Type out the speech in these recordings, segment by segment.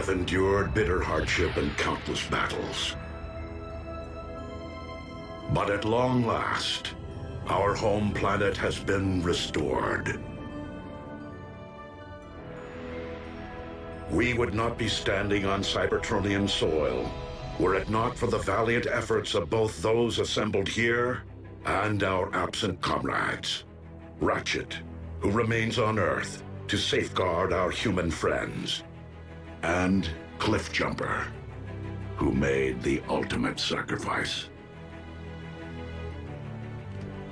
have endured bitter hardship and countless battles. But at long last, our home planet has been restored. We would not be standing on Cybertronian soil were it not for the valiant efforts of both those assembled here and our absent comrades. Ratchet, who remains on Earth to safeguard our human friends, and Cliffjumper, who made the ultimate sacrifice.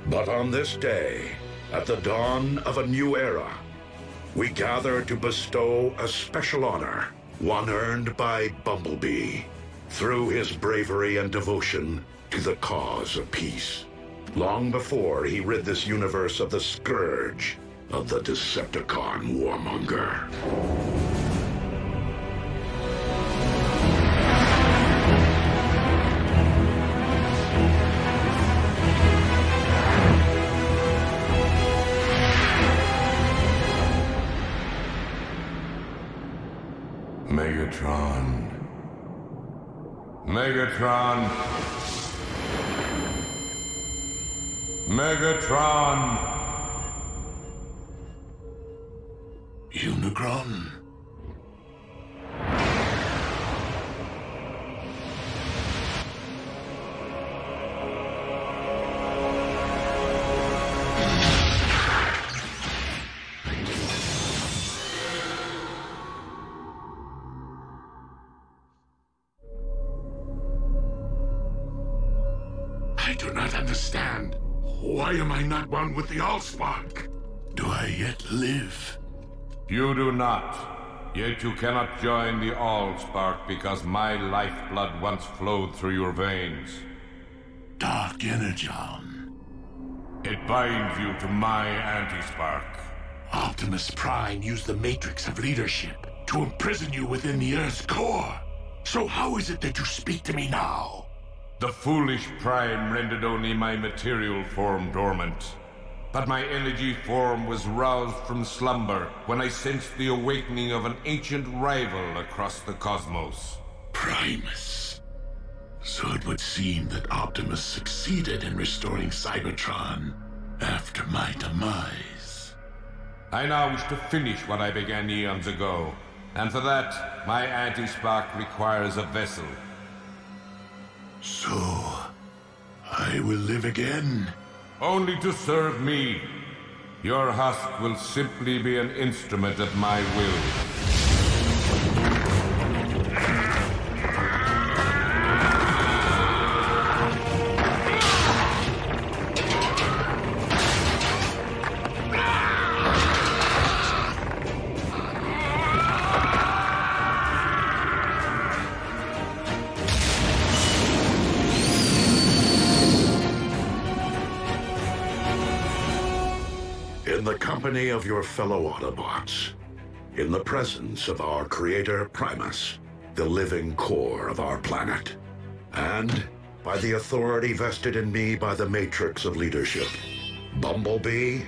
But on this day, at the dawn of a new era, we gather to bestow a special honor, one earned by Bumblebee, through his bravery and devotion to the cause of peace, long before he rid this universe of the scourge of the Decepticon warmonger. Megatron. Megatron. Megatron. Unicron. I do not understand. Why am I not one with the Allspark? Do I yet live? You do not. Yet you cannot join the Allspark because my lifeblood once flowed through your veins. Dark Energon. It binds you to my anti-spark. Optimus Prime used the Matrix of Leadership to imprison you within the Earth's core. So how is it that you speak to me now? The foolish Prime rendered only my material form dormant. But my energy form was roused from slumber when I sensed the awakening of an ancient rival across the cosmos. Primus. So it would seem that Optimus succeeded in restoring Cybertron after my demise. I now wish to finish what I began eons ago, and for that, my anti-spark requires a vessel. So, I will live again? Only to serve me. Your husk will simply be an instrument at my will. In the company of your fellow Autobots, in the presence of our creator Primus, the living core of our planet, and by the authority vested in me by the Matrix of Leadership, Bumblebee,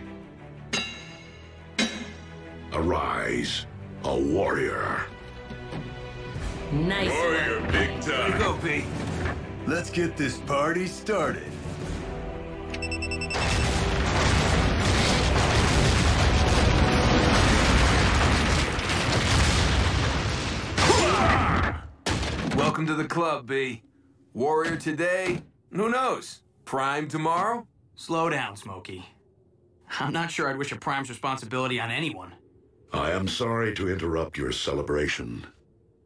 arise, a warrior. Nice. Warrior, big time. Go, B. Let's get this party started. Welcome to the club, B. Warrior today? Who knows? Prime tomorrow? Slow down, Smokey. I'm not sure I'd wish a Prime's responsibility on anyone. I am sorry to interrupt your celebration,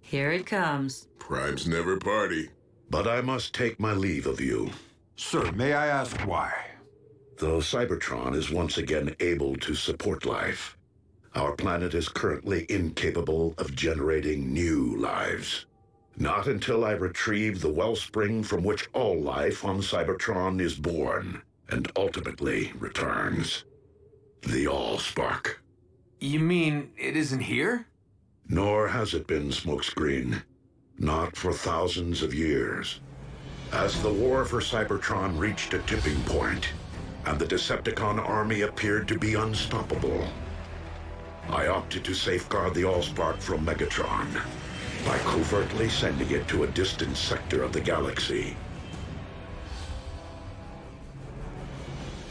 Here it comes. Primes never party. but I must take my leave of you. Sir, may I ask why? Though Cybertron is once again able to support life, our planet is currently incapable of generating new lives. Not until I retrieve the wellspring from which all life on Cybertron is born and ultimately returns. The Allspark. You mean it isn't here? Nor has it been, Smokescreen. Not for thousands of years. As the war for Cybertron reached a tipping point, and the Decepticon army appeared to be unstoppable, I opted to safeguard the Allspark from Megatron. by covertly sending it to a distant sector of the galaxy.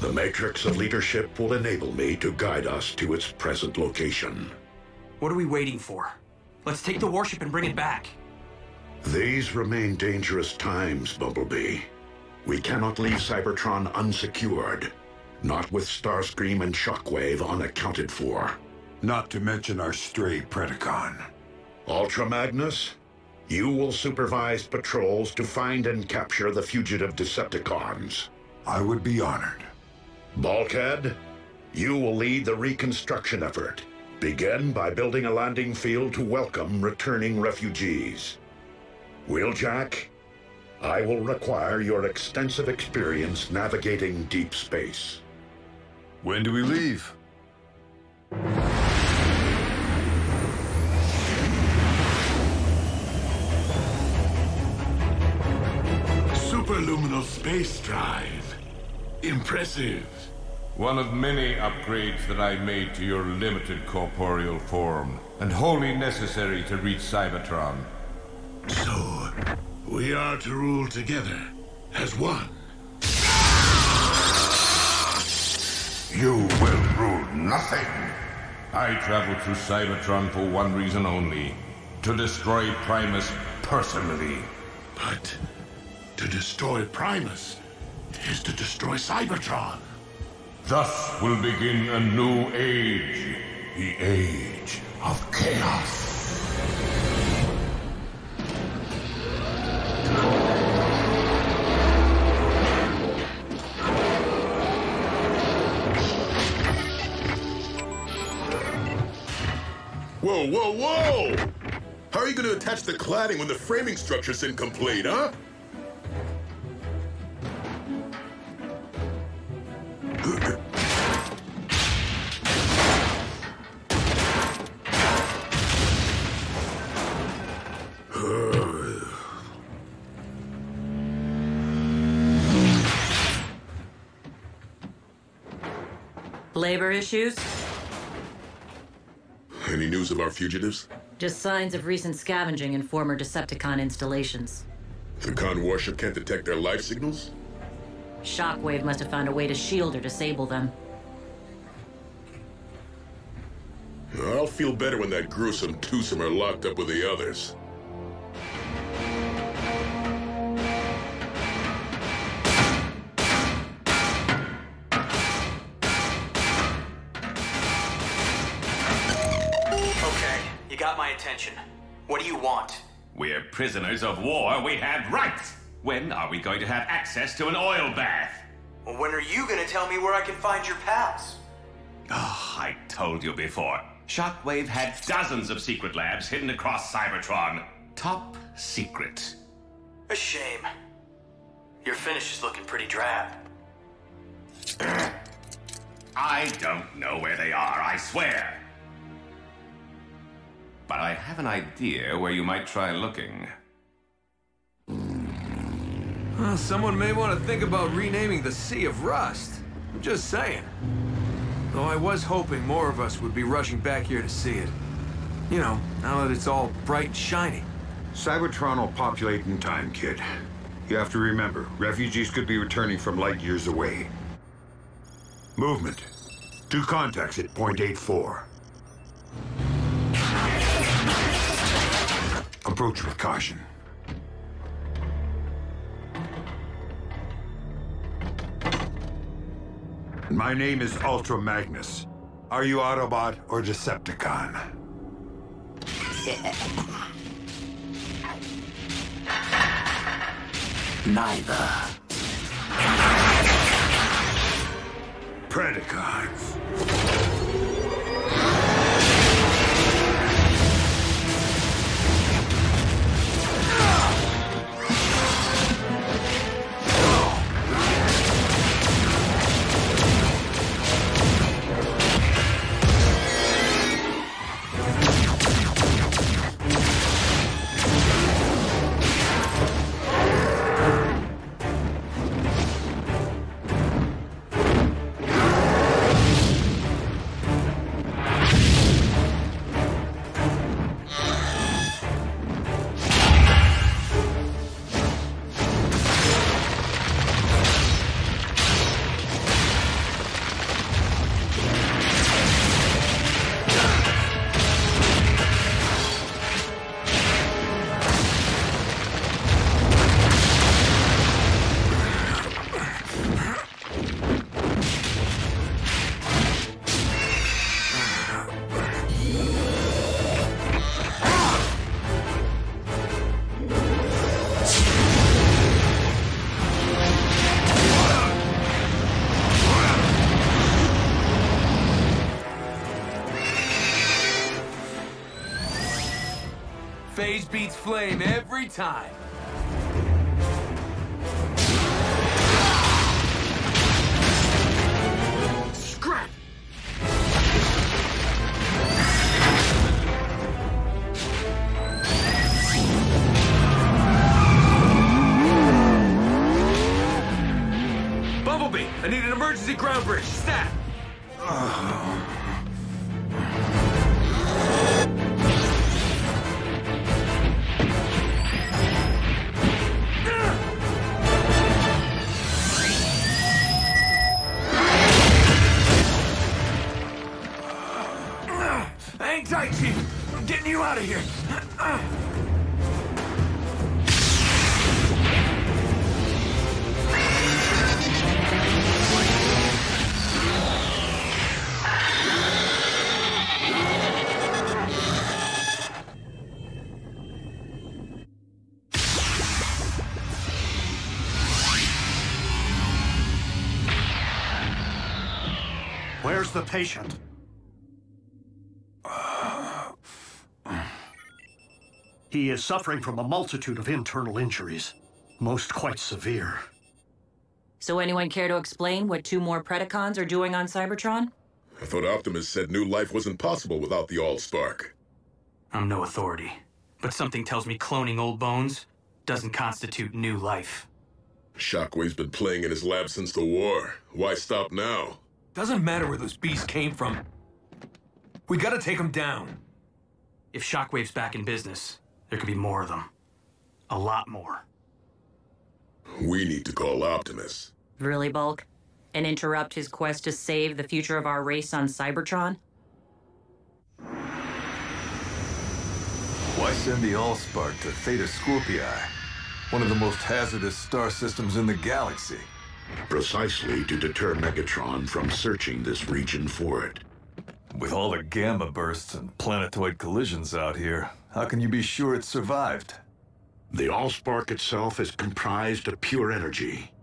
The matrix of leadership will enable me to guide us to its present location. What are we waiting for? Let's take the warship and bring it back. These remain dangerous times, Bumblebee. We cannot leave Cybertron unsecured, not with Starscream and Shockwave unaccounted for. Not to mention our stray Predacon. Ultra Magnus, you will supervise patrols to find and capture the fugitive Decepticons. I would be honored. Bulkhead, you will lead the reconstruction effort. Begin by building a landing field to welcome returning refugees. Wheeljack, I will require your extensive experience navigating deep space. When do we leave? Superluminal space drive. Impressive. One of many upgrades that I made to your limited corporeal form, and wholly necessary to reach Cybertron. So, we are to rule together as one. You will rule nothing. I traveled through Cybertron for one reason only: to destroy Primus personally. But to destroy Primus is to destroy Cybertron. Thus will begin a new age. The age of chaos. Whoa, whoa, whoa! How are you going to attach the cladding when the framing structure's incomplete, huh? Labor issues? Any news of our fugitives? Just signs of recent scavenging in former Decepticon installations. The Khan warship can't detect their life signals? Shockwave must have found a way to shield or disable them. I'll feel better when that gruesome twosome are locked up with the others. You got my attention. What do you want? We're prisoners of war. We have rights. When are we going to have access to an oil bath? Well, when are you gonna tell me where I can find your pals? Oh, I told you before. Shockwave had dozens of secret labs hidden across Cybertron. Top secret. A shame. Your finish is looking pretty drab. I don't know where they are, I swear. But I have an idea where you might try looking. Well, someone may want to think about renaming the Sea of Rust. I'm just saying. Though I was hoping more of us would be rushing back here to see it. You know, now that it's all bright and shiny. Cybertron will populate in time, kid. You have to remember, refugees could be returning from light years away. Movement. 2 contacts at point 84. Approach with caution. My name is Ultra Magnus. Are you Autobot or Decepticon? Neither. Predicons. Phase beats flame every time. Scrap! Bumblebee, I need an emergency ground bridge. Stat! Hang tight, Chief. I'm getting you out of here. Where's the patient? He is suffering from a multitude of internal injuries, most quite severe. So anyone care to explain what 2 more Predacons are doing on Cybertron? I thought Optimus said new life wasn't possible without the Allspark. I'm no authority, but something tells me cloning old bones doesn't constitute new life. Shockwave's been playing in his lab since the war. Why stop now? Doesn't matter where those beasts came from. We gotta take them down. If Shockwave's back in business, there could be more of them. A lot more. We need to call Optimus. Really, Bulk? And interrupt his quest to save the future of our race on Cybertron? Why send the Allspark to Theta Scorpii, one of the most hazardous star systems in the galaxy? Precisely to deter Megatron from searching this region for it. With all the gamma bursts and planetoid collisions out here, how can you be sure it survived? The Allspark itself is comprised of pure energy.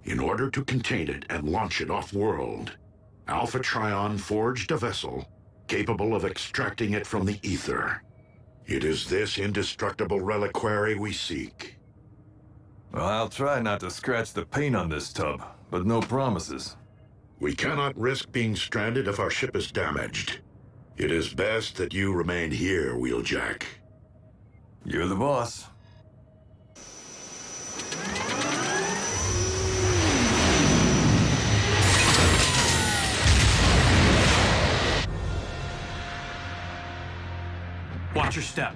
In order to contain it and launch it off-world, Alpha Trion forged a vessel capable of extracting it from the ether. It is this indestructible reliquary we seek. Well, I'll try not to scratch the paint on this tub, but no promises. We cannot risk being stranded if our ship is damaged. It is best that you remain here, Wheeljack. You're the boss. Watch your step.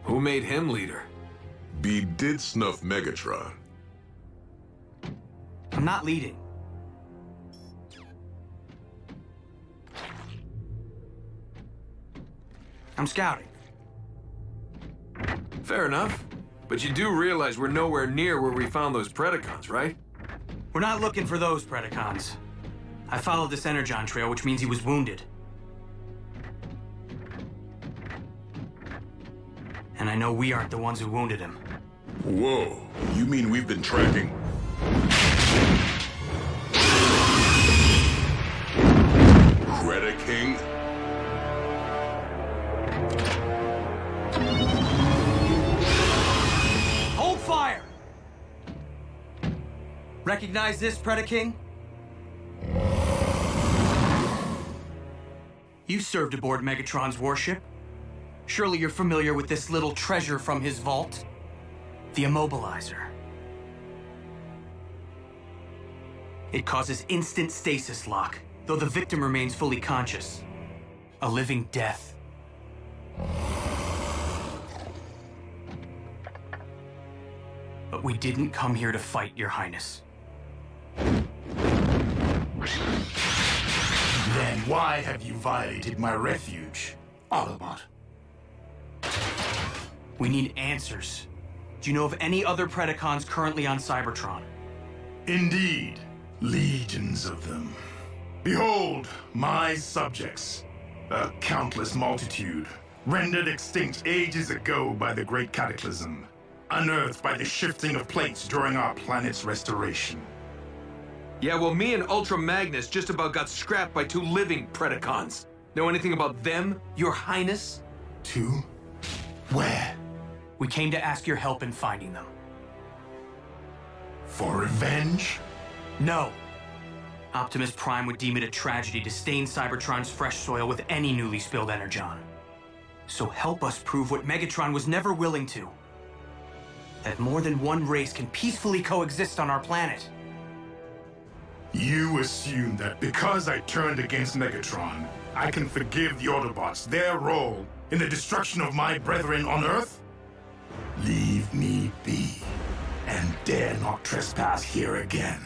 Who made him leader? B did snuff Megatron. I'm not leading. I'm scouting. Fair enough. But you do realize we're nowhere near where we found those Predacons, right? We're not looking for those Predacons. I followed this Energon trail, which means he was wounded. And I know we aren't the ones who wounded him. Whoa, you mean we've been tracking... Prediking? Hold fire! Recognize this, Prediking? You served aboard Megatron's warship. Surely you're familiar with this little treasure from his vault? The Immobilizer. It causes instant stasis lock, though the victim remains fully conscious. A living death. But we didn't come here to fight, Your Highness. Then why have you violated my refuge, Autobot? We need answers. Do you know of any other Predacons currently on Cybertron? Indeed, legions of them. Behold, my subjects, a countless multitude, rendered extinct ages ago by the Great Cataclysm, unearthed by the shifting of plates during our planet's restoration. Yeah, well, me and Ultra Magnus just about got scrapped by 2 living Predikons. Know anything about them, Your Highness? 2? Where? We came to ask your help in finding them. For revenge? No. Optimus Prime would deem it a tragedy to stain Cybertron's fresh soil with any newly spilled energon. So help us prove what Megatron was never willing to. That more than one race can peacefully coexist on our planet. You assume that because I turned against Megatron, I can forgive the Autobots their role in the destruction of my brethren on Earth? Leave me be, and dare not trespass here again.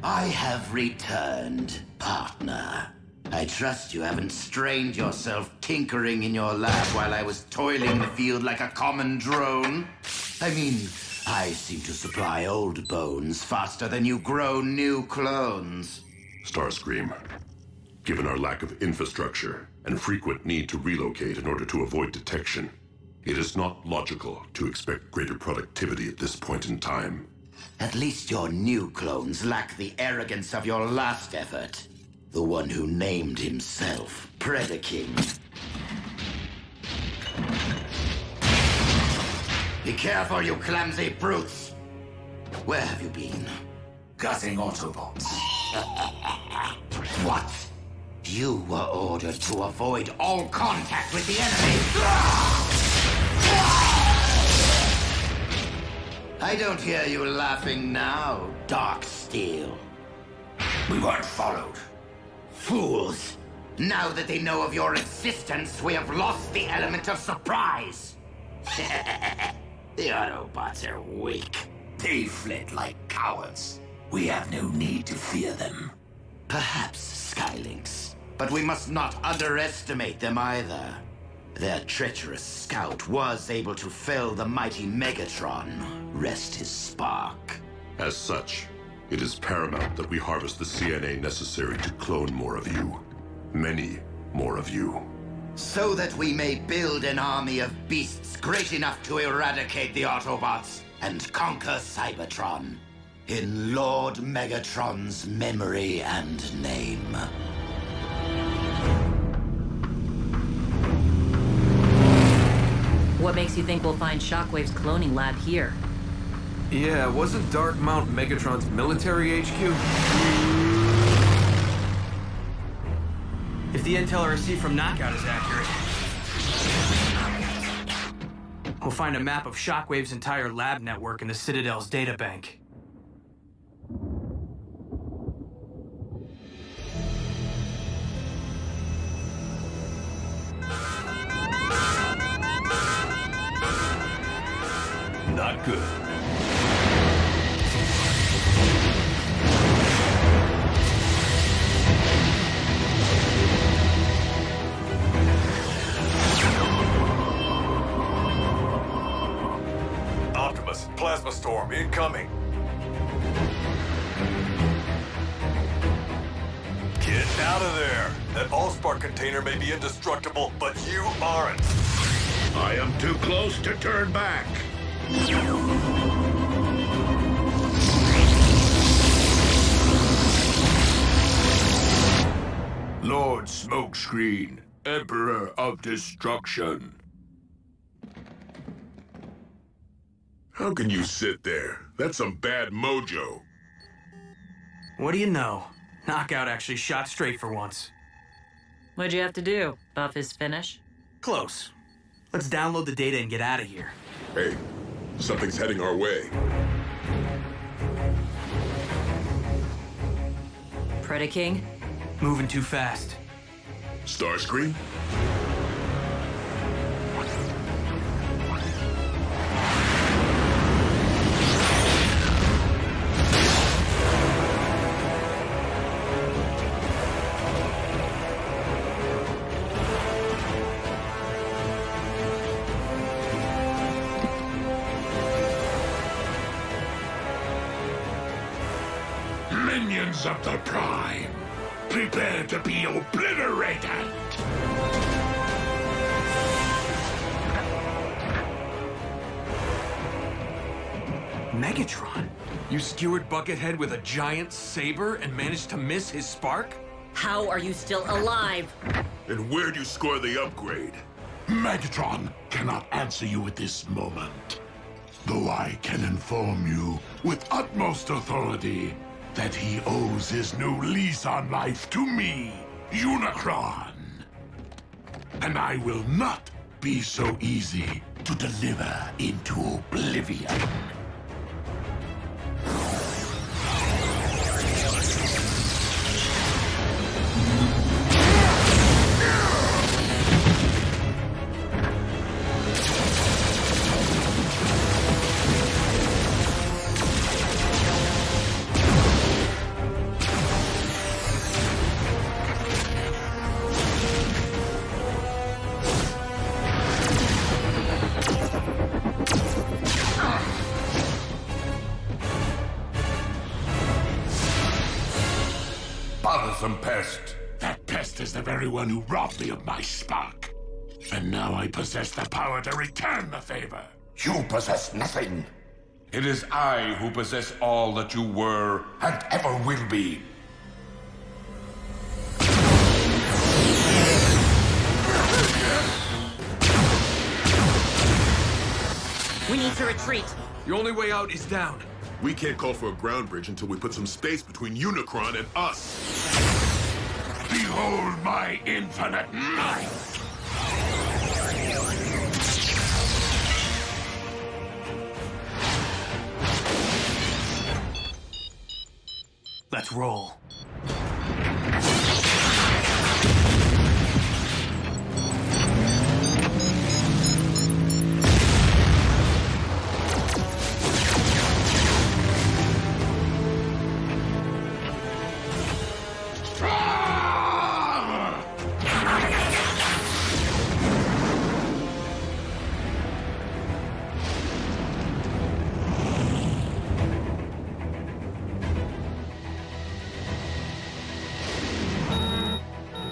I have returned, partner. I trust you haven't strained yourself tinkering in your lab while I was toiling the field like a common drone. I mean, I seem to supply old bones faster than you grow new clones. Starscream, given our lack of infrastructure and frequent need to relocate in order to avoid detection, it is not logical to expect greater productivity at this point in time. At least your new clones lack the arrogance of your last effort. The one who named himself Prediking. Be careful, you clumsy brutes! Where have you been? Gutting Autobots. What? You were ordered to avoid all contact with the enemy! I don't hear you laughing now, Darksteel. We weren't followed. Fools! Now that they know of your existence, we have lost the element of surprise. The Autobots are weak. They fled like cowards. We have no need to fear them. Perhaps Skylinks, but we must not underestimate them either. Their treacherous scout was able to fell the mighty Megatron. Rest his spark. As such, it is paramount that we harvest the CNA necessary to clone more of you. Many more of you. So that we may build an army of beasts great enough to eradicate the Autobots and conquer Cybertron. In Lord Megatron's memory and name. What makes you think we'll find Shockwave's cloning lab here? Yeah, wasn't Dark Mount Megatron's military HQ? If the intel I received from Knockout is accurate, we'll find a map of Shockwave's entire lab network in the Citadel's databank. Not good. Optimus, plasma storm incoming. Get out of there. That Allspark container may be indestructible, but you aren't. I am too close to turn back. Lord Smokescreen, Emperor of Destruction. How can you sit there? That's some bad mojo. What do you know? Knockout actually shot straight for once. What'd you have to do? Buff his finish? Close. Let's download the data and get out of here. Hey, something's heading our way. Prediking? Moving too fast. Starscream? Minions of the Prime, prepare to be obliterated! Megatron? You skewered Buckethead with a giant saber and managed to miss his spark? How are you still alive? And where'd you score the upgrade? Megatron cannot answer you at this moment, though I can inform you with utmost authority that he owes his new lease on life to me, Unicron. And I will not be so easy to deliver into oblivion. Bothersome pest. That pest is the very one who robbed me of my spark. And now I possess the power to return the favor. You possess nothing. It is I who possess all that you were and ever will be. We need to retreat. The only way out is down. We can't call for a ground bridge until we put some space between Unicron and us. Behold my infinite might! Let's roll.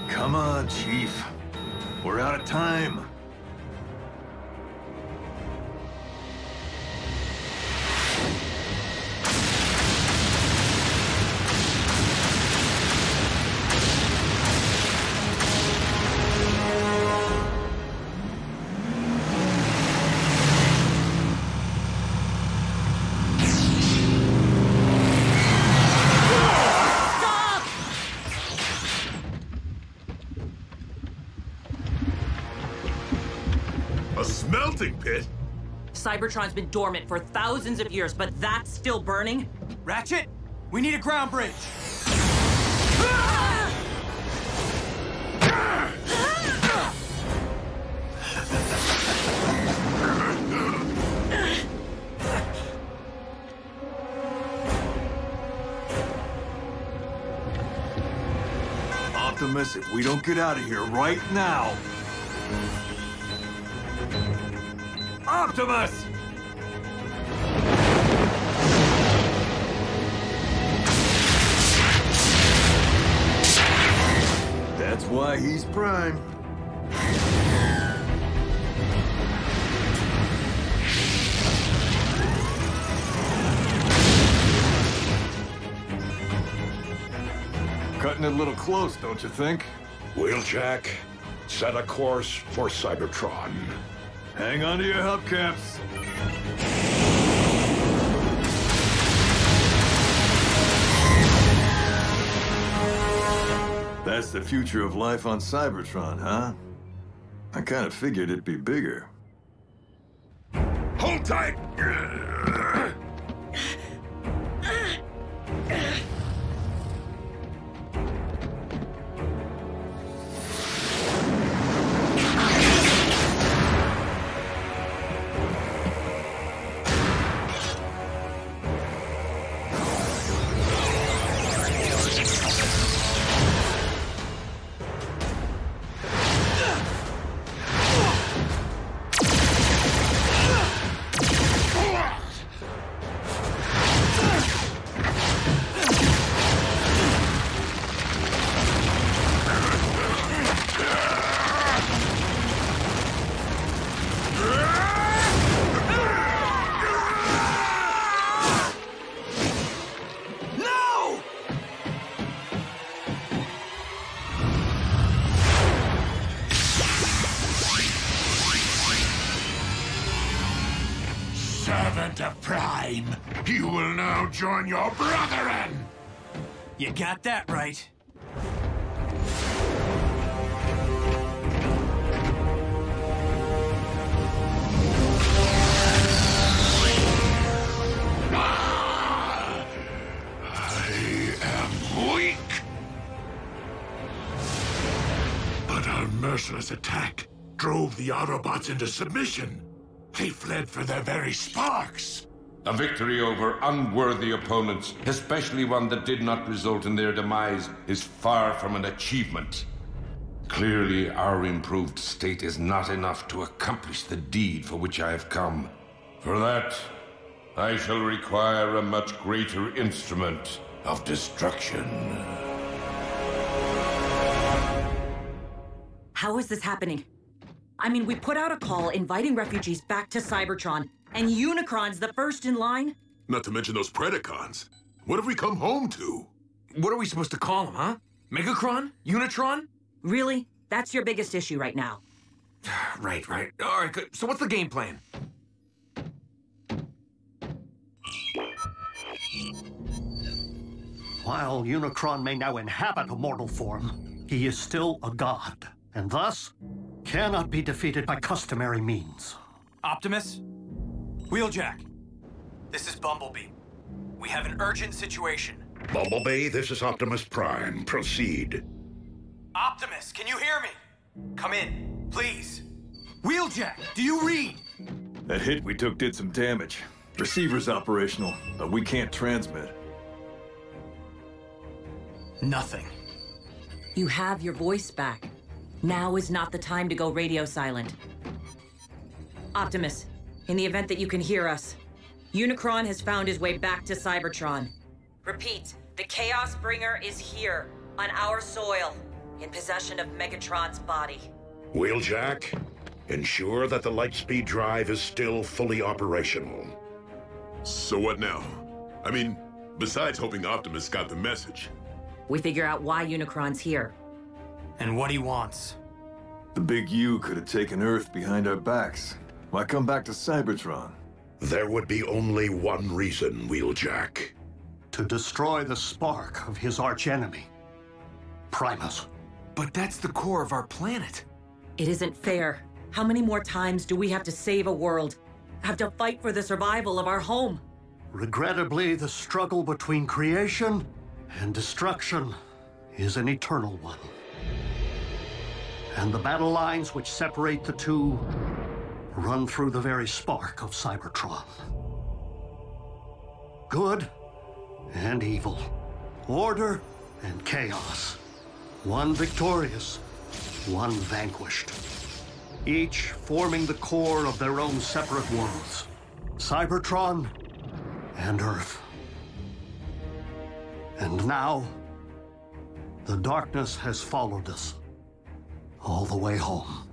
Come on, Chief. We're out of time. A smelting pit? Cybertron's been dormant for thousands of years, but that's still burning? Ratchet, we need a ground bridge. Optimus, if we don't get out of here right now... Optimus! That's why he's Prime. Cutting it a little close, don't you think? Wheeljack, set a course for Cybertron. Hang on to your hubcaps. That's the future of life on Cybertron, huh? I kind of figured it'd be bigger. Hold tight! Master Prime, you will now join your brethren! You got that right. I am weak. But our merciless attack drove the Autobots into submission. They fled for their very sparks. A victory over unworthy opponents, especially one that did not result in their demise, is far from an achievement. Clearly, our improved state is not enough to accomplish the deed for which I have come. For that, I shall require a much greater instrument of destruction. How is this happening? I mean, we put out a call inviting refugees back to Cybertron, and Unicron's the first in line? Not to mention those Predacons. What have we come home to? What are we supposed to call them, huh? Megacron? Unitron? Really? That's your biggest issue right now? Right. All right, good. So what's the game plan? While Unicron may now inhabit a mortal form, he is still a god, and thus cannot be defeated by customary means. Optimus? Wheeljack. This is Bumblebee. We have an urgent situation. Bumblebee, this is Optimus Prime. Proceed. Optimus, can you hear me? Come in, please. Wheeljack, do you read? That hit we took did some damage. Receiver's operational, but we can't transmit. Nothing. You have your voice back. Now is not the time to go radio silent. Optimus, in the event that you can hear us, Unicron has found his way back to Cybertron. Repeat, the Chaos Bringer is here, on our soil, in possession of Megatron's body. Wheeljack, ensure that the Lightspeed drive is still fully operational. So what now? I mean, besides hoping Optimus got the message. We figure out why Unicron's here. And what he wants. The big U could have taken Earth behind our backs. Why come back to Cybertron? There would be only one reason, Wheeljack. To destroy the spark of his archenemy, Primus. But that's the core of our planet. It isn't fair. How many more times do we have to save a world? Have to fight for the survival of our home? Regrettably, the struggle between creation and destruction is an eternal one. And the battle lines which separate the two run through the very spark of Cybertron. Good and evil, order and chaos. One victorious, one vanquished. Each forming the core of their own separate worlds. Cybertron and Earth. And now, the darkness has followed us all the way home.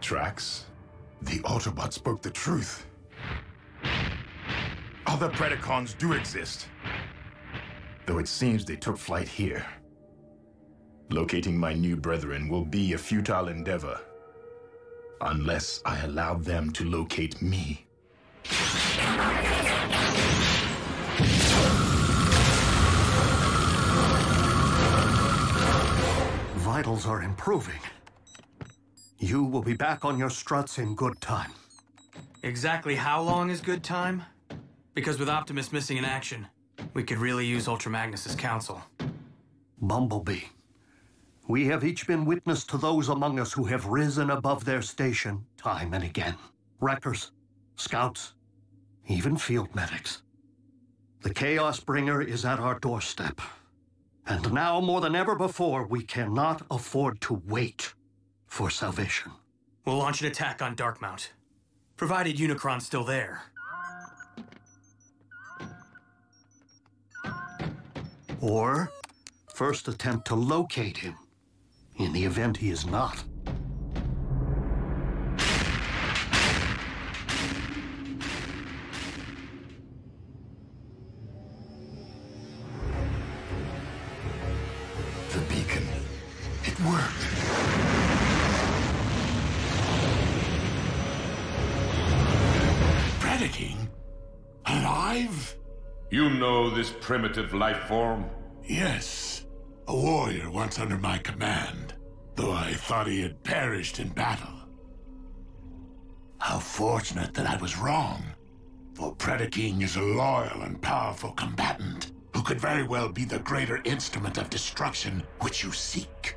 Drax, the Autobots spoke the truth. Other Predacons do exist, though it seems they took flight here. Locating my new brethren will be a futile endeavor, unless I allow them to locate me. Vitals are improving. You will be back on your struts in good time. Exactly how long is good time? Because with Optimus missing in action, we could really use Ultra Magnus's counsel. Bumblebee, we have each been witness to those among us who have risen above their station time and again. Wreckers, scouts, even field medics. The Chaos Bringer is at our doorstep. And now more than ever before, we cannot afford to wait for salvation. We'll launch an attack on Darkmount, provided Unicron's still there. Or first attempt to locate him, in the event he is not. alive? You know this primitive life form? Yes. A warrior once under my command, though I thought he had perished in battle. How fortunate that I was wrong, for Prediking is a loyal and powerful combatant who could very well be the greater instrument of destruction which you seek.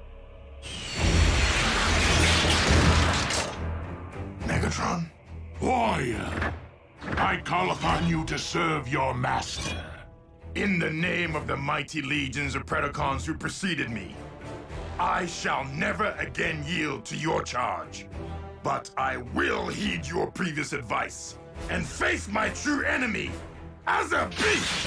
Megatron? Warrior, I call upon you to serve your master. In the name of the mighty legions of Predacons who preceded me, I shall never again yield to your charge. But I will heed your previous advice and face my true enemy as a beast!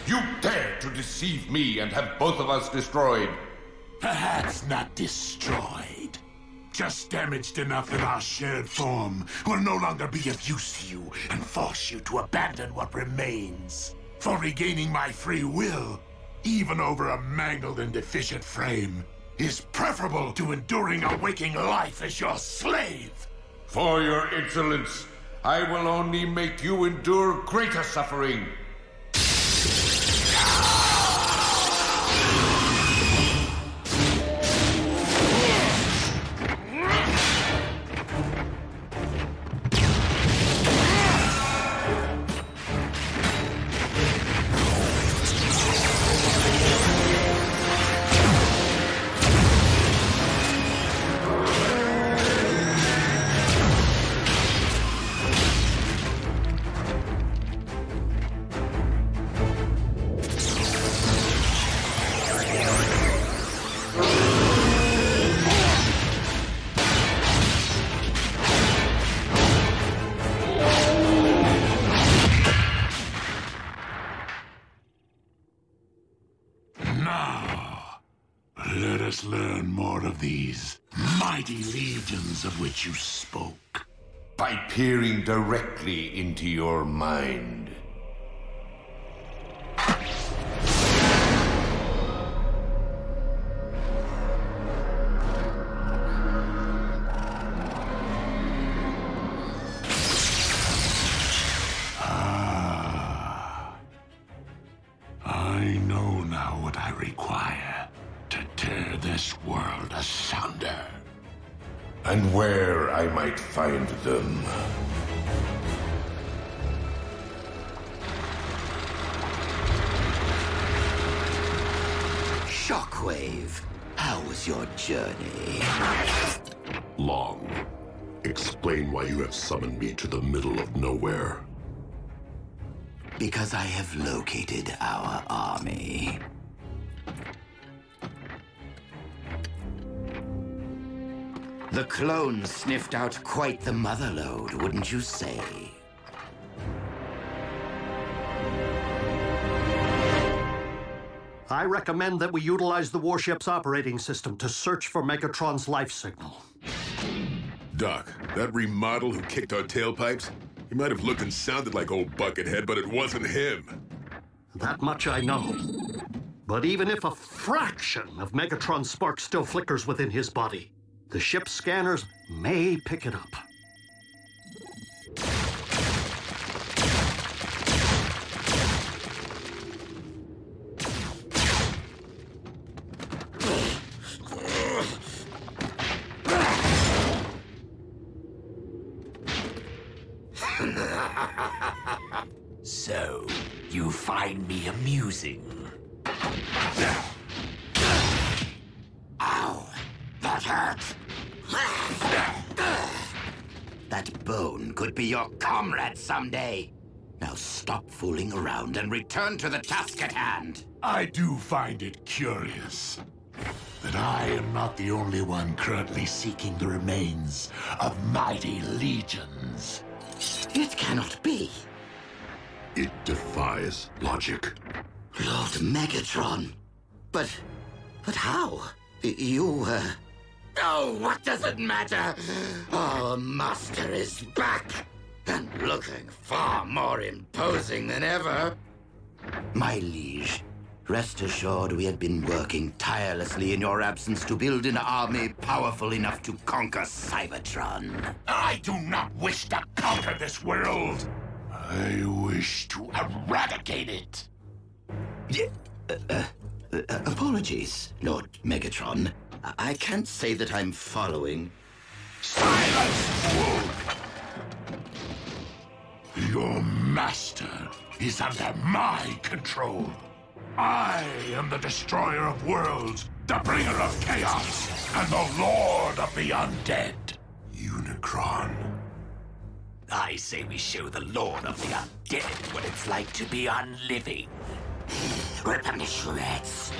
You dare to deceive me and have both of us destroyed. Perhaps not destroyed. Just damaged enough that our shared form will no longer be of use to you and force you to abandon what remains. For regaining my free will, even over a mangled and deficient frame, is preferable to enduring a waking life as your slave. For your insolence, I will only make you endure greater suffering. Learn more of these mighty legions of which you spoke. By peering directly into your mind. I know now what I require to tear this world asunder. And where I might find them. Shockwave, how was your journey? Long. Explain why you have summoned me to the middle of nowhere. Because I have located our army. The clones sniffed out quite the motherlode, wouldn't you say? I recommend that we utilize the warship's operating system to search for Megatron's life signal. Doc, that remodel who kicked our tailpipes, he might have looked and sounded like old Buckethead, but it wasn't him. That much I know. But even if a fraction of Megatron's spark still flickers within his body, the ship's scanners may pick it up. So, you find me amusing? Ow! That hurt! That bone could be your comrade someday. Now stop fooling around and return to the task at hand. I do find it curious that I am not the only one currently seeking the remains of mighty legions. It cannot be. It defies logic. Lord Megatron. But how? You, Oh, what does it matter? Our master is back, and looking far more imposing than ever. My liege, Rest assured, we had been working tirelessly in your absence to build an army powerful enough to conquer Cybertron. I do not wish to conquer this world. I wish to eradicate it. Apologies, Lord Megatron. I can't say that I'm following. Silence, fool! Your master is under my control. I am the destroyer of worlds, the bringer of chaos, and the lord of the undead. Unicron. I say we show the lord of the undead what it's like to be unliving. Rip him to shreds.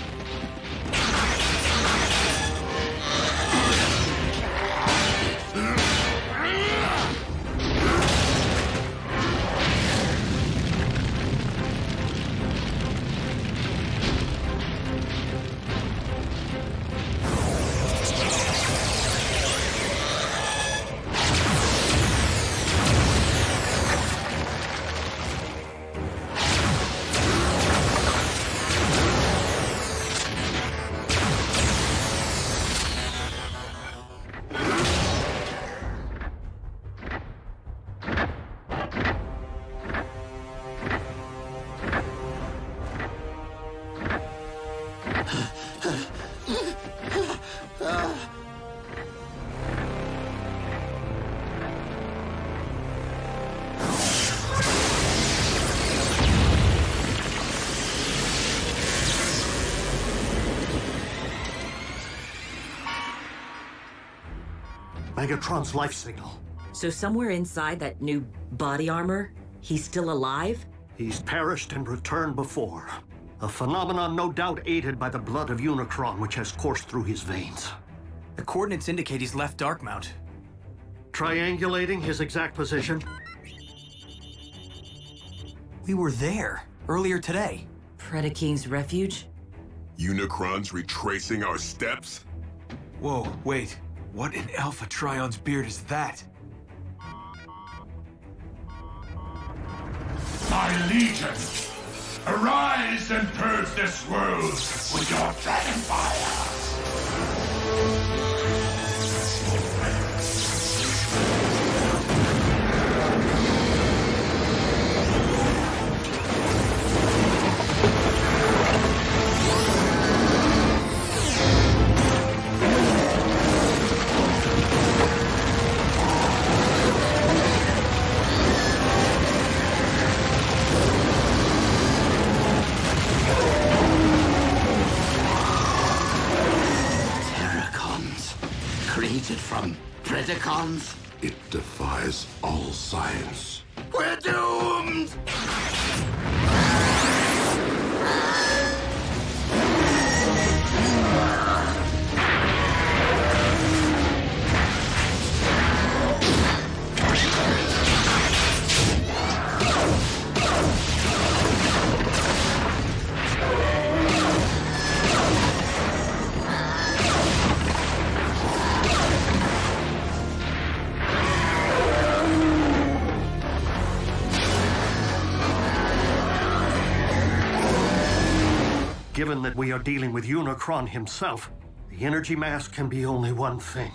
Megatron's life signal. So somewhere inside that new body armor, he's still alive? He's perished and returned before. A phenomenon no doubt aided by the blood of Unicron, which has coursed through his veins. The coordinates indicate he's left Darkmount. Triangulating his exact position. We were there earlier today. Prediking's refuge? Unicron's retracing our steps? Whoa, wait. What in Alpha Trion's beard is that? My legion, arise and purge this world with your dragon fire! From Predikons? It defies all science. We're doomed! Given that we are dealing with Unicron himself, the energy mass can be only one thing.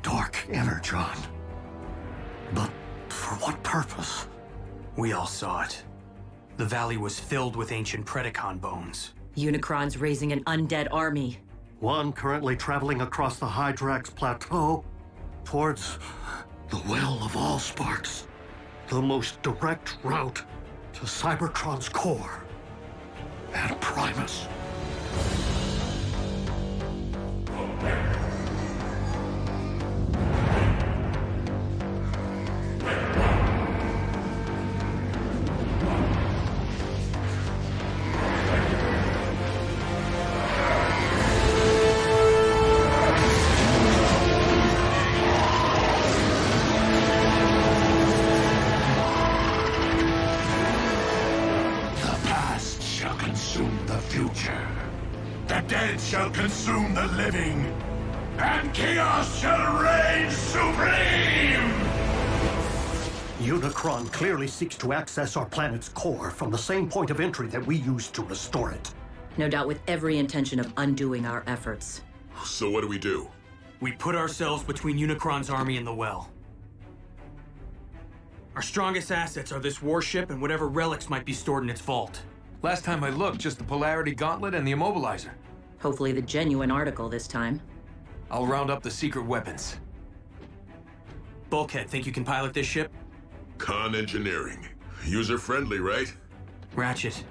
Dark Energon. But for what purpose? We all saw it. The valley was filled with ancient Predikon bones. Unicron's raising an undead army. One currently traveling across the Hydrax Plateau towards the Well of Allsparks. The most direct route to Cybertron's core. And Primus. Shall consume the living, and chaos shall reign supreme! Unicron clearly seeks to access our planet's core from the same point of entry that we used to restore it. No doubt with every intention of undoing our efforts. So what do we do? We put ourselves between Unicron's army and the well. Our strongest assets are this warship and whatever relics might be stored in its vault. Last time I looked, just the Polarity Gauntlet and the Immobilizer. Hopefully the genuine article this time. I'll round up the secret weapons. Bulkhead, think you can pilot this ship? Con engineering. User-friendly, right? Ratchet,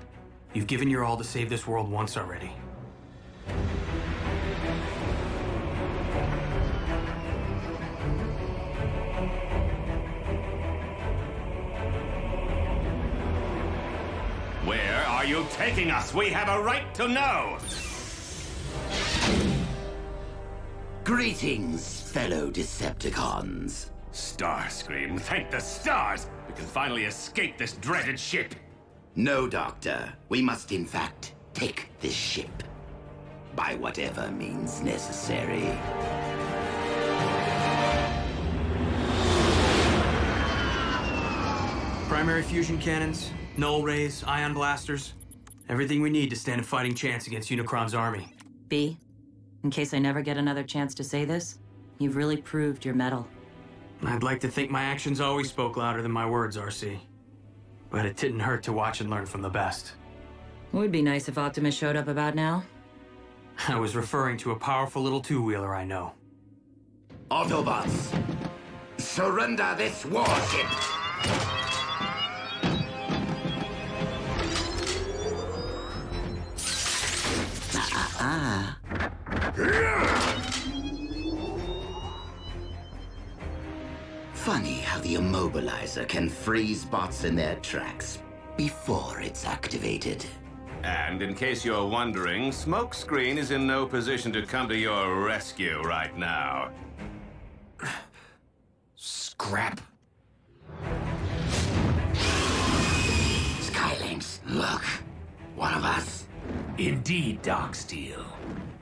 you've given your all to save this world once already. Where are you taking us? We have a right to know! Greetings, fellow Decepticons. Starscream, thank the stars! We can finally escape this dreaded ship! No, Doctor. We must, in fact, take this ship. By whatever means necessary. Primary fusion cannons, null rays, ion blasters. Everything we need to stand a fighting chance against Unicron's army. B, in case I never get another chance to say this, you've really proved your mettle. I'd like to think my actions always spoke louder than my words, RC. But it didn't hurt to watch and learn from the best. It would be nice if Optimus showed up about now. I was referring to a powerful little two-wheeler I know. Autobots, surrender this warship! Funny how the Immobilizer can freeze bots in their tracks before it's activated. And in case you're wondering, Smokescreen is in no position to come to your rescue right now. Scrap. Skylynx, look. One of us. Indeed, Darksteel.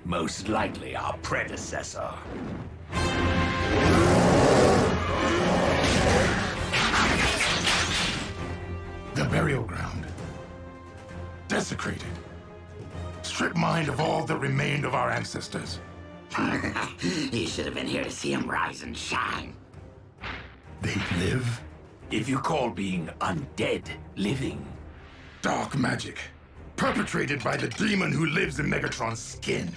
Most likely our predecessor. The burial ground. Desecrated. Stripped mined of all that remained of our ancestors. You should have been here to see him rise and shine. They live? If you call being undead living. Dark magic. Perpetrated by the demon who lives in Megatron's skin.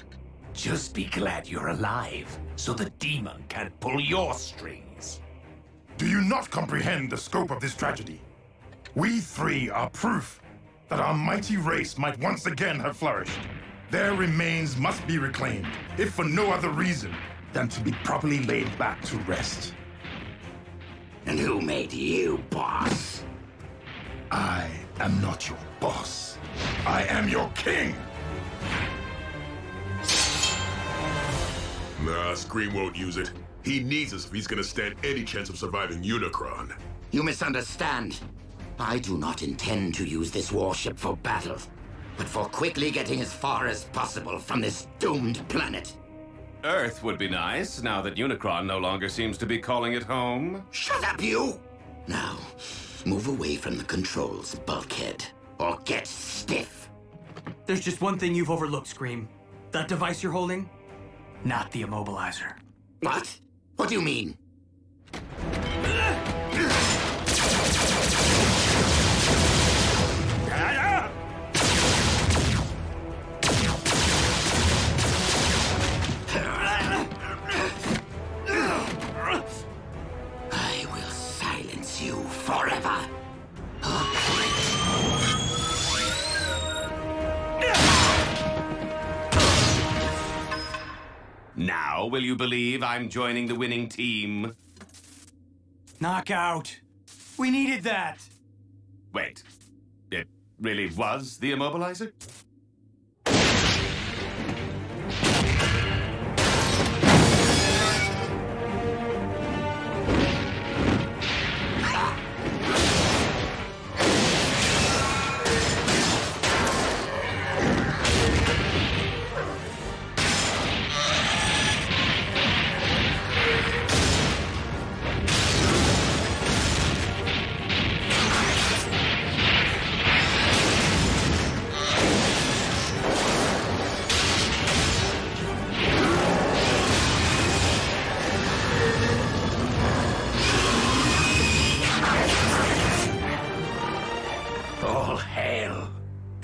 Just be glad you're alive, so the demon can't pull your strings. Do you not comprehend the scope of this tragedy? We three are proof that our mighty race might once again have flourished. Their remains must be reclaimed, if for no other reason than to be properly laid back to rest. And who made you boss? I am not your boss. I am your king! Nah, Scream won't use it. He needs us if he's gonna stand any chance of surviving Unicron. You misunderstand. I do not intend to use this warship for battle, but for quickly getting as far as possible from this doomed planet. Earth would be nice, now that Unicron no longer seems to be calling it home. Shut up, you! Now, move away from the controls, Bulkhead, or get stiff. There's just one thing you've overlooked, Scream. That device you're holding? Not the Immobilizer. What? What do you mean? I will silence you forever. Now, will you believe I'm joining the winning team? Knockout. We needed that. Wait, it really was the Immobilizer?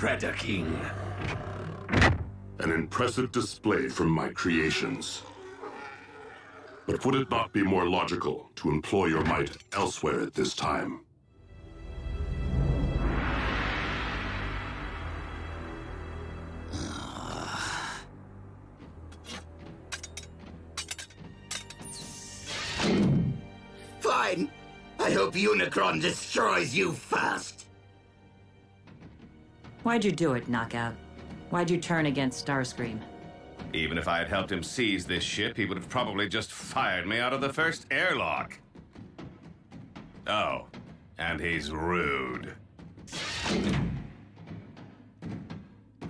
Predaking. An impressive display from my creations. But would it not be more logical to employ your might elsewhere at this time? Fine. I hope Unicron destroys you first. Why'd you do it, Knockout? Why'd you turn against Starscream? Even if I had helped him seize this ship, he would have probably just fired me out of the first airlock. Oh, and he's rude.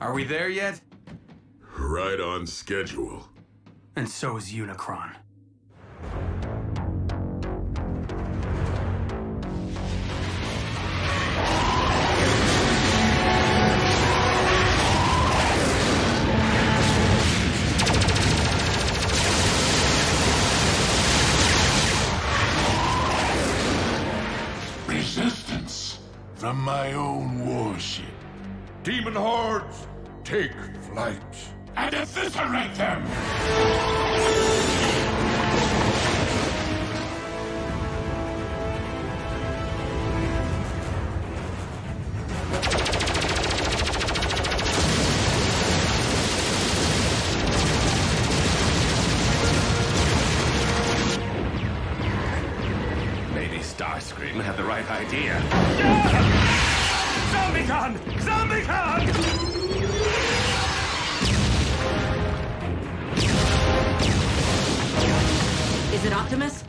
Are we there yet? Right on schedule. And so is Unicron. Resistance from my own warship. Demon hordes, take flight. And eviscerate them! Maybe Starscream had the right idea. Zombicon! Zombicon! Is it Optimus?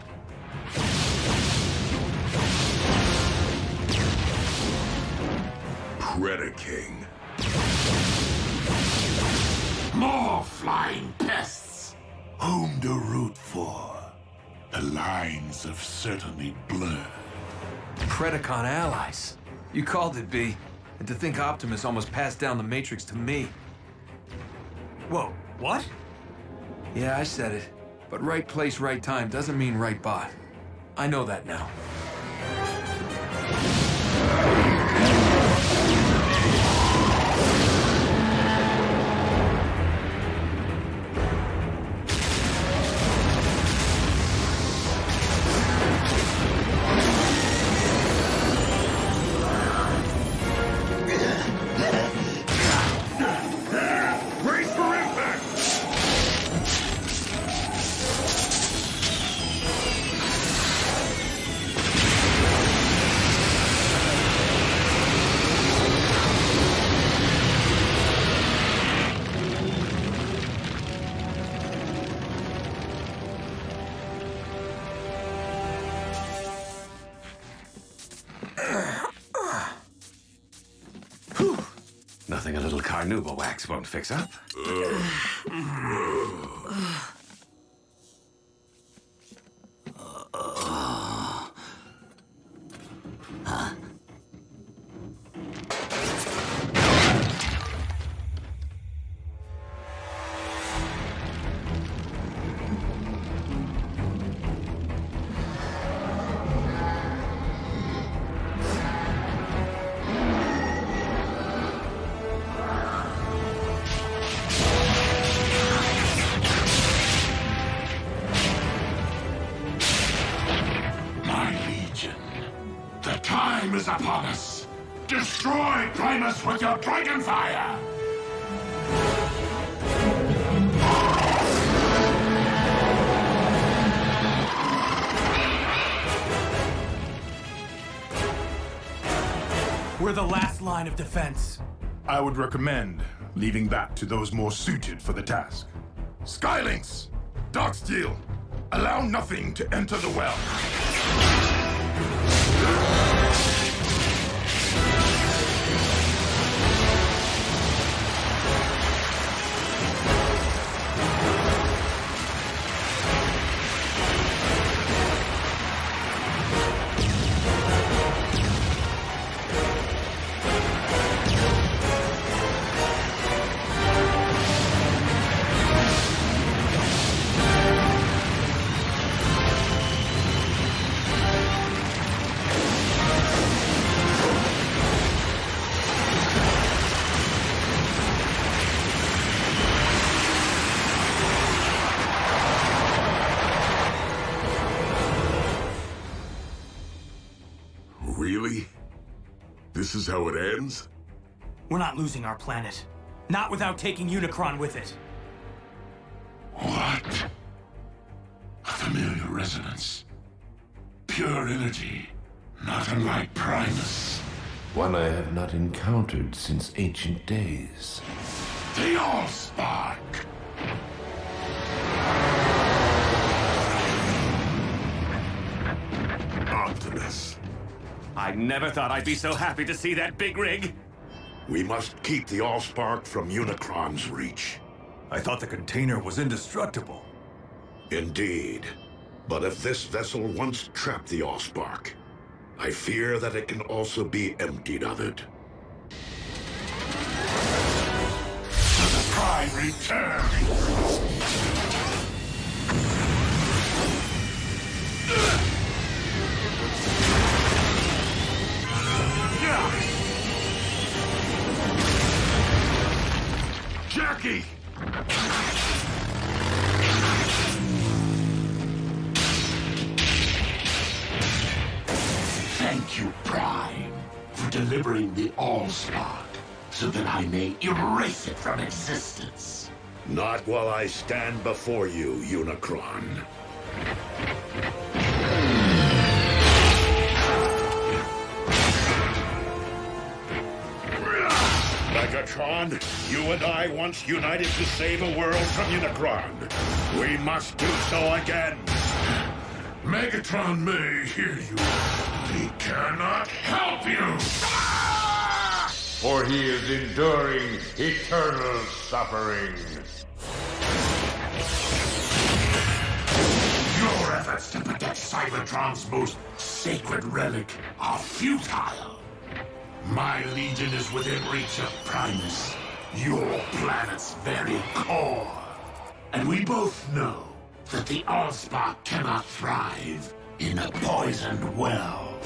Prediking. More flying pests! Whom to root for? The lines have certainly blurred. Predacon allies. You called it, B. And to think Optimus almost passed down the Matrix to me. Whoa, what? Yeah, I said it. But right place, right time doesn't mean right bot. I know that now. Nothing a little carnauba wax won't fix up. Is upon us. Destroy Primus with your dragon fire! We're the last line of defense. I would recommend leaving that to those more suited for the task. Skylinks! Darksteel! Allow nothing to enter the well. Really? This is how it ends? We're not losing our planet. Not without taking Unicron with it. What? A familiar resonance. Pure energy, not unlike Primus. One I have not encountered since ancient days. The Allspark! Optimus. I never thought I'd be so happy to see that big rig. We must keep the Allspark from Unicron's reach. I thought the container was indestructible. Indeed. But if this vessel once trapped the Allspark, I fear that it can also be emptied of it. The Prime returns! Jackie! Thank you, Prime, for delivering the Allspark, so that I may erase it from existence. Not while I stand before you, Unicron. Megatron, you and I once united to save a world from Unicron. We must do so again. Megatron may hear you. He cannot help you! For he is enduring eternal suffering. Your efforts to protect Cybertron's most sacred relic are futile. My Legion is within reach of Primus, your planet's very core. And we both know that the Allspark cannot thrive in a poisoned well.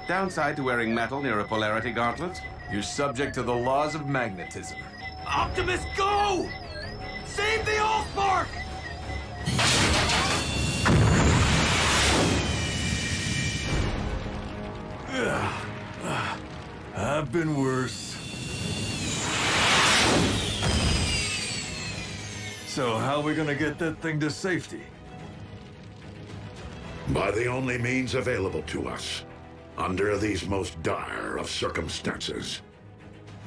Downside to wearing metal near a polarity gauntlet? You're subject to the laws of magnetism. Optimus, go! Save the Allspark! I've been worse. So how are we gonna get that thing to safety? By the only means available to us, under these most dire of circumstances.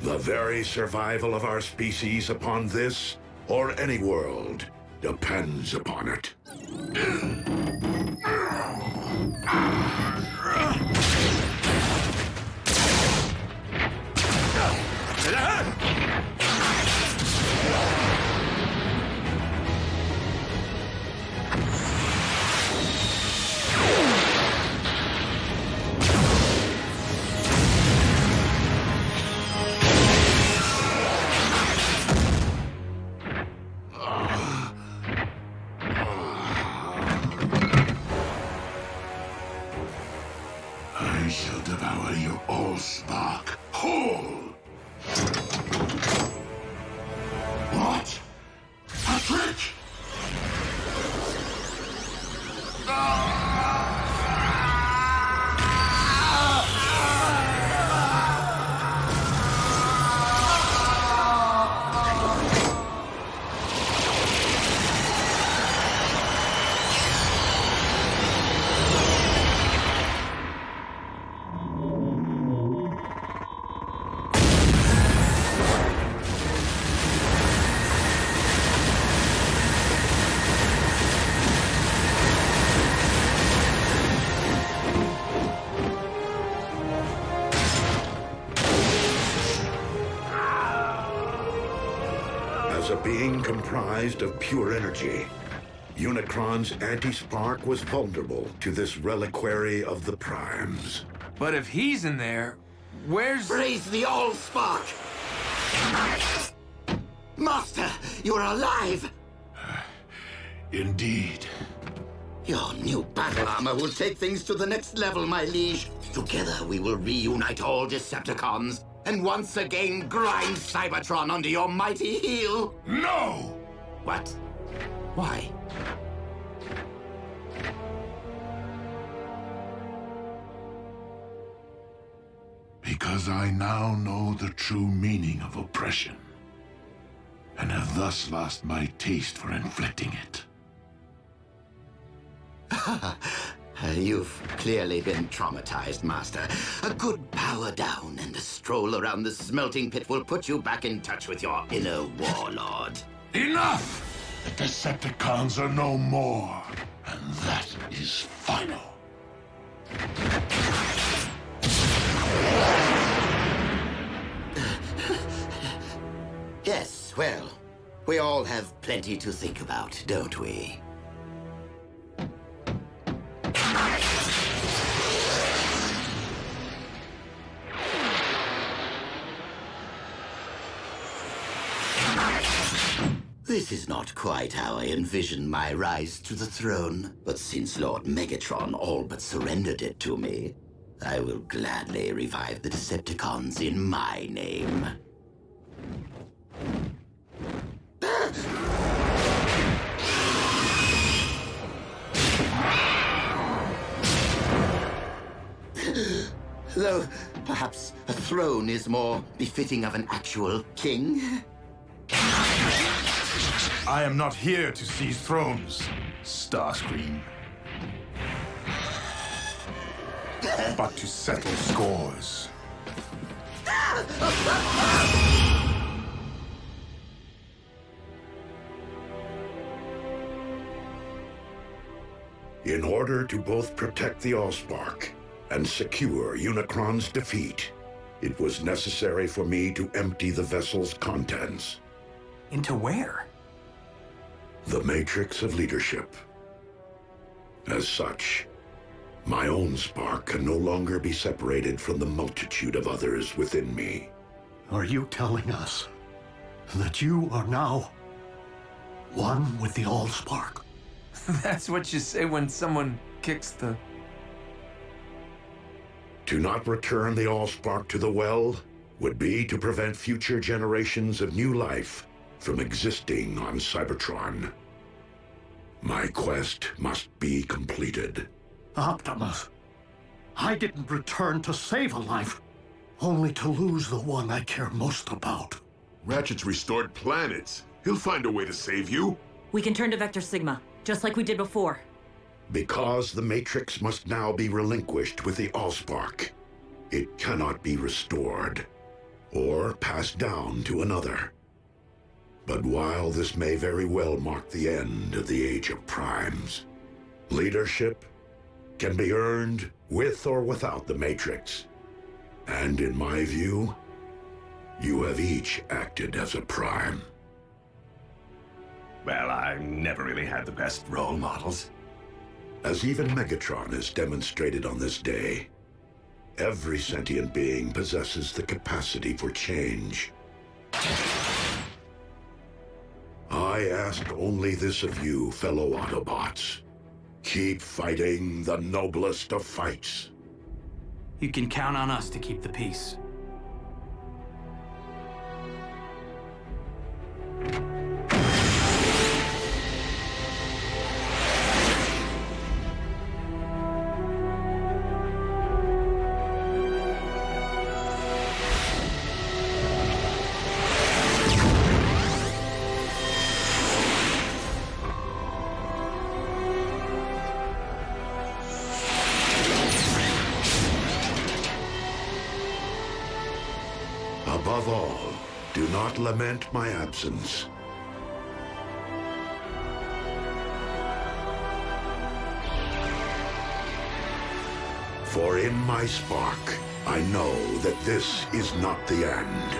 The very survival of our species upon this, or any world, depends upon it. I shall devour your Allspark whole! What? A trick? As a being comprised of pure energy, Unicron's anti-spark was vulnerable to this reliquary of the Primes. But if he's in there, where's... Raise the Allspark! Master, you're alive! Indeed. Your new battle armor will take things to the next level, my liege. Together we will reunite all Decepticons and once again grind Cybertron under your mighty heel. No! What? Why? Because I now know the true meaning of oppression, and have thus lost my taste for inflicting it. You've clearly been traumatized, Master. A good power down and a stroll around the smelting pit will put you back in touch with your inner warlord. Enough! The Decepticons are no more, and that is final. Yes, well, we all have plenty to think about, don't we? This is not quite how I envisioned my rise to the throne, but since Lord Megatron all but surrendered it to me, I will gladly revive the Decepticons in my name. Though, perhaps a throne is more befitting of an actual king? I am not here to seize thrones, Starscream. But to settle scores. In order to both protect the Allspark and secure Unicron's defeat, it was necessary for me to empty the vessel's contents. Into where? The Matrix of Leadership. As such, my own spark can no longer be separated from the multitude of others within me. Are you telling us that you are now one with the Allspark? That's what you say when someone kicks the... To not return the Allspark to the well would be to prevent future generations of new life from existing on Cybertron. My quest must be completed. Optimus, I didn't return to save a life, only to lose the one I care most about. Ratchet's restored planets. He'll find a way to save you. We can turn to Vector Sigma, just like we did before. Because the Matrix must now be relinquished with the Allspark, it cannot be restored or passed down to another. But while this may very well mark the end of the Age of Primes, leadership can be earned with or without the Matrix. And in my view, you have each acted as a Prime. Well, I never really had the best role models. As even Megatron has demonstrated on this day, every sentient being possesses the capacity for change. I ask only this of you, fellow Autobots. Keep fighting the noblest of fights. You can count on us to keep the peace. Above all, do not lament my absence. For in my spark, I know that this is not the end.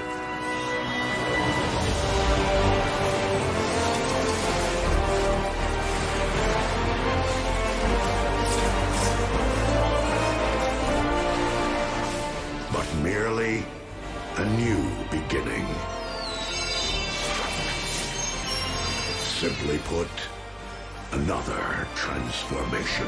But merely a new beginning. Simply put, another transformation.